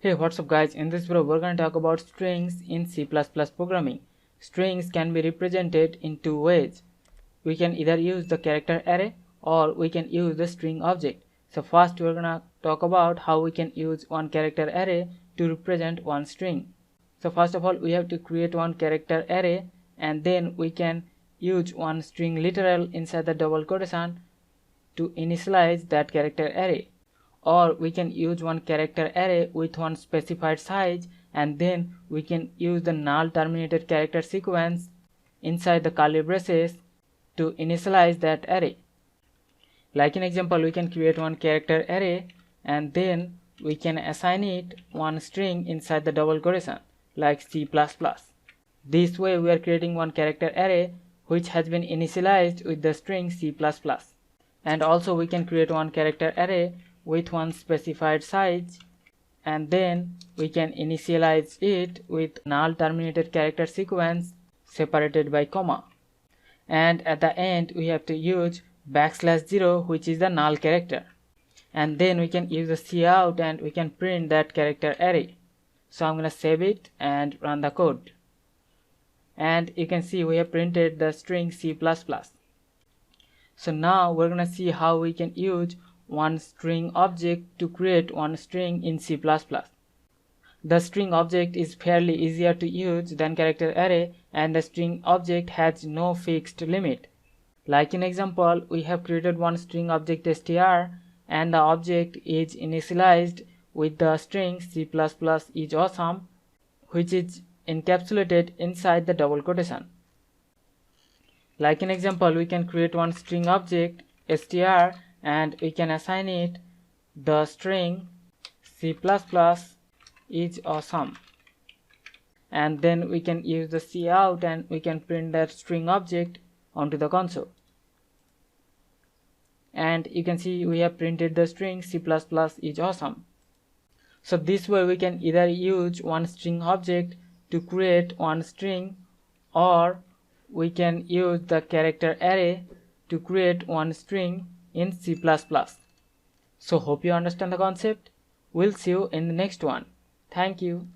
Hey, what's up guys? In this video we're going to talk about strings in C++ programming. Strings can be represented in two ways. We can either use the character array or we can use the string object. So first we're going to talk about how we can use one character array to represent one string. So first of all we have to create one character array and then we can use one string literal inside the double quotation to initialize that character array. Or we can use one character array with one specified size and then we can use the null terminated character sequence inside the curly braces to initialize that array. Like in example, we can create one character array and then we can assign it one string inside the double quotation like C++. This way we are creating one character array which has been initialized with the string C++. And also we can create one character array with one specified size and then we can initialize it with null terminated character sequence separated by comma, and at the end we have to use \0 which is the null character, and then we can use the cout and we can print that character array. So I'm gonna save it and run the code, and you can see we have printed the string C++. So now we're gonna see how we can use one string object to create one string in C++. The string object is fairly easier to use than character array and the string object has no fixed limit. Like in example, we have created one string object str and the object is initialized with the string C++ is awesome, which is encapsulated inside the double quotation. Like in example, we can create one string object str and we can assign it the string C++ is awesome, and then we can use the cout and we can print that string object onto the console, and you can see we have printed the string C++ is awesome. So this way we can either use one string object to create one string or we can use the character array to create one string in C++. So hope you understand the concept. We'll see you in the next one. Thank you.